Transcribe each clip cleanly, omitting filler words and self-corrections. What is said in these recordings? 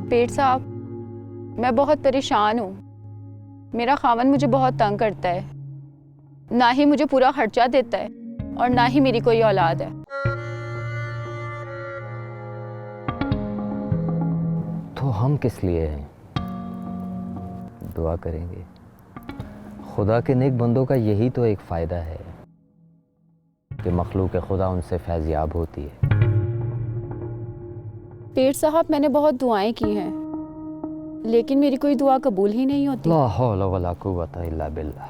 पेट साहब, मैं बहुत परेशान हूँ। मेरा खावन मुझे बहुत तंग करता है। ना ही मुझे पूरा खर्चा देता है और ना ही मेरी कोई औलाद है। तो हम किस लिए हैं? दुआ करेंगे। खुदा के नेक बंदों का यही तो एक फ़ायदा है कि मखलूक खुदा उनसे फैज़याब होती है। पेट साहब, मैंने बहुत दुआएं की हैं, लेकिन मेरी कोई दुआ कबूल ही नहीं होती। ला हौला वला कुव्वता इल्ला बिल्लाह।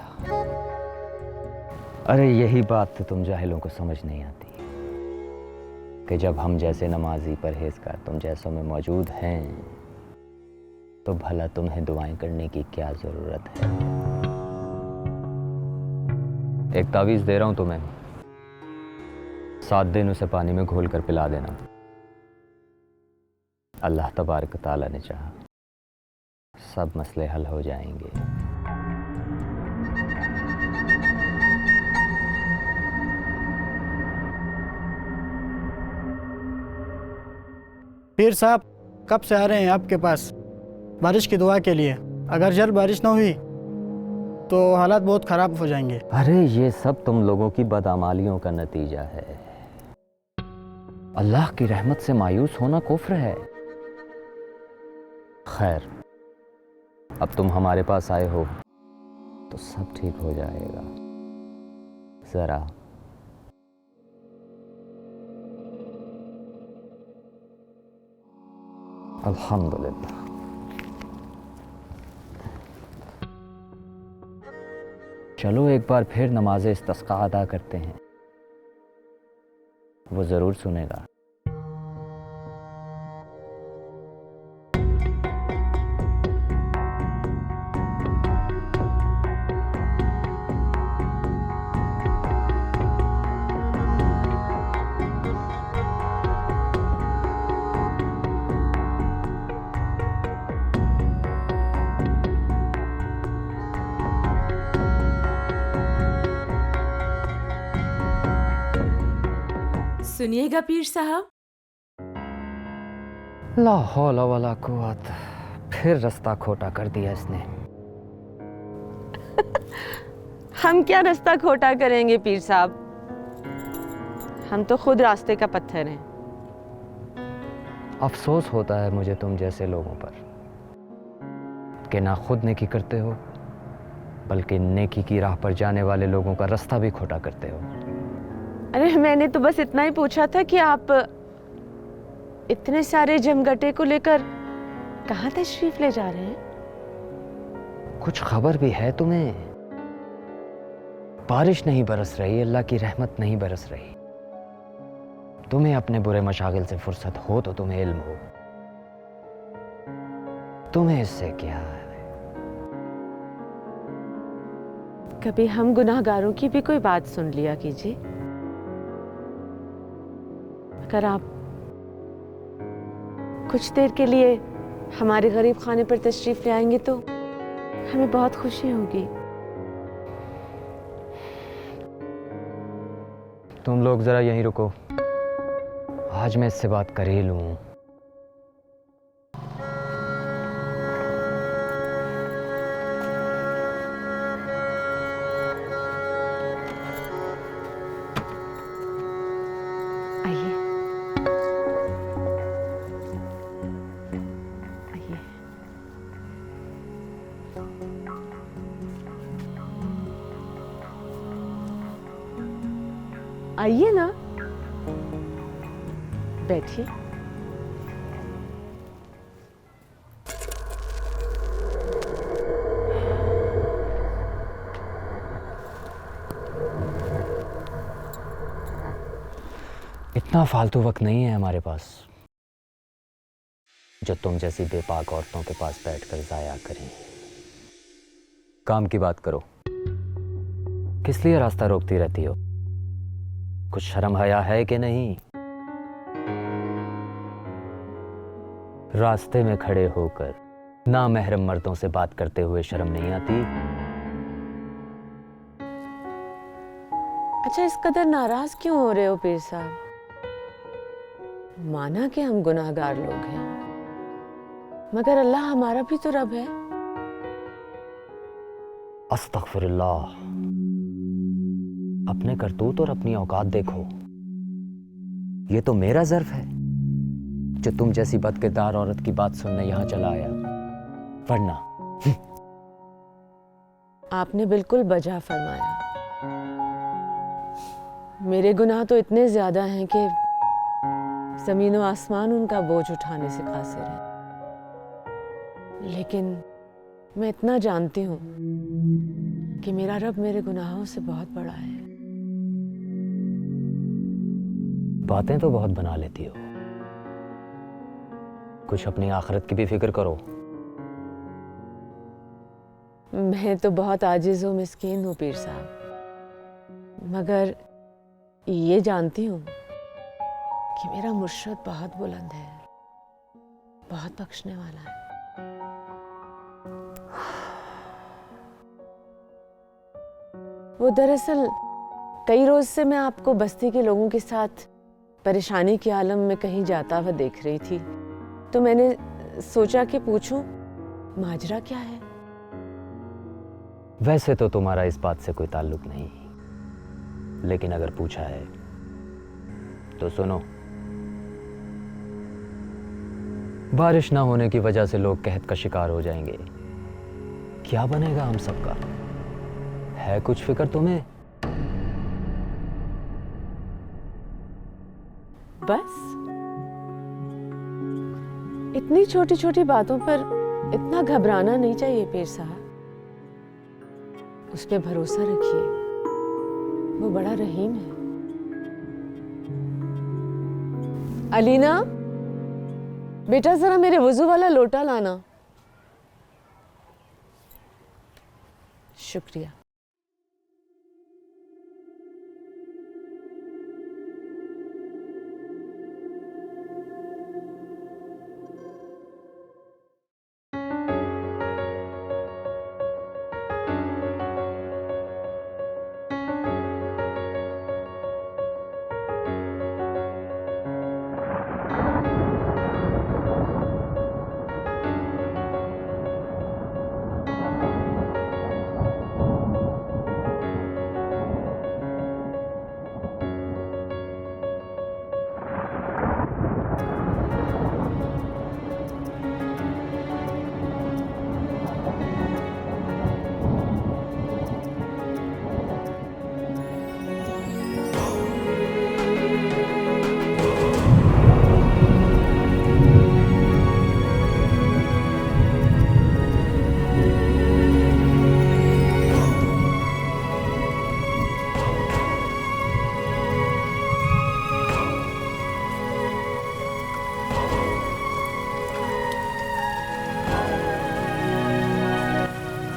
अरे यही बात तो तुम जाहिलों को समझ नहीं आती कि जब हम जैसे नमाजी परहेजगार तुम जैसों में मौजूद हैं तो भला तुम्हें दुआएं करने की क्या ज़रूरत है। एक तावीज़ दे रहा हूं तुम्हें, 7 दिन उसे पानी में घोल कर पिला देना। अल्लाह तबारक ताला ने चाहा सब मसले हल हो जाएंगे। पीर साहब कब से आ रहे हैं आपके पास बारिश की दुआ के लिए। अगर जल्द बारिश ना हुई तो हालात बहुत ख़राब हो जाएंगे। अरे ये सब तुम लोगों की बदअमालियों का नतीजा है। अल्लाह की रहमत से मायूस होना कुफ्र है। खैर, अब तुम हमारे पास आए हो तो सब ठीक हो जाएगा। जरा अल्हम्दुलिल्लाह। चलो एक बार फिर नमाज़े इस्तिस्क़ा अदा करते हैं, वो ज़रूर सुनेगा। सुनिएगा पीर साहब। ला हौला वला कुव्वत, फिर रास्ता खोटा कर दिया इसने। हम क्या रास्ता खोटा करेंगे पीर साहब, हम तो खुद रास्ते का पत्थर हैं। अफसोस होता है मुझे तुम जैसे लोगों पर कि ना खुद नेकी करते हो बल्कि नेकी की राह पर जाने वाले लोगों का रास्ता भी खोटा करते हो। अरे मैंने तो बस इतना ही पूछा था कि आप इतने सारे जमघटे को लेकर कहाँ तशरीफ ले जा रहे हैं? कुछ खबर भी है तुम्हें? बारिश नहीं बरस रही, अल्लाह की रहमत नहीं बरस रही। तुम्हें अपने बुरे मशागिल से फुर्सत हो तो तुम्हें इल्म हो, तुम्हें इससे क्या है? कभी हम गुनाहगारों की भी कोई बात सुन लिया कीजिए। अगर आप कुछ देर के लिए हमारे गरीब खाने पर तशरीफ ले आएंगे तो हमें बहुत खुशी होगी। तुम लोग जरा यहीं रुको, आज मैं इससे बात कर ही लूं। आइए आइए। आइए ना, बैठिए। इतना फालतू वक्त नहीं है हमारे पास जो तुम जैसी बेपाक औरतों के पास बैठकर जाया करें। काम की बात करो। किस लिए रास्ता रोकती रहती हो? कुछ शर्म हया है कि नहीं? रास्ते में खड़े होकर नामहरम मर्दों से बात करते हुए शर्म नहीं आती? अच्छा, इस कदर नाराज क्यों हो रहे हो पीर साहब? माना कि हम गुनाहगार लोग हैं, मगर अल्लाह हमारा भी तो रब है। अस्तगफिरुल्लाह। अपने करतूत और अपनी औकात देखो। ये तो मेरा ज़र्फ है जो तुम जैसी बदकिरदार औरत की बात सुनने यहां चला आया, वरना आपने बिल्कुल बजा फरमाया। मेरे गुनाह तो इतने ज्यादा हैं कि जमीन और आसमान उनका बोझ उठाने से कासिर है। लेकिन मैं इतना जानती हूँ कि मेरा रब मेरे गुनाहों से बहुत बड़ा है। बातें तो बहुत बना लेती हो, कुछ अपनी आखिरत की भी फिक्र करो। मैं तो बहुत आजिज हूँ, मिस्कीन हूँ पीर साहब, मगर ये जानती हूँ कि मेरा मुर्शिद बहुत बुलंद है, बहुत बख्शने वाला है। वो दरअसल कई रोज से मैं आपको बस्ती के लोगों के साथ परेशानी के आलम में कहीं जाता हुआ देख रही थी, तो मैंने सोचा कि पूछूं माजरा क्या है। वैसे तो तुम्हारा इस बात से कोई ताल्लुक नहीं, लेकिन अगर पूछा है तो सुनो। बारिश ना होने की वजह से लोग कहत का शिकार हो जाएंगे। क्या बनेगा हम सबका? है कुछ फिक्र तुम्हें? बस इतनी छोटी छोटी बातों पर इतना घबराना नहीं चाहिए पीर साहब। उस पे भरोसा रखिए, वो बड़ा रहीम है। अलीना, बेटा जरा मेरे वुजू वाला लोटा लाना। शुक्रिया।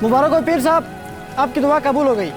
मुबारक हो पीर साहब, आपकी दुआ कबूल हो गई।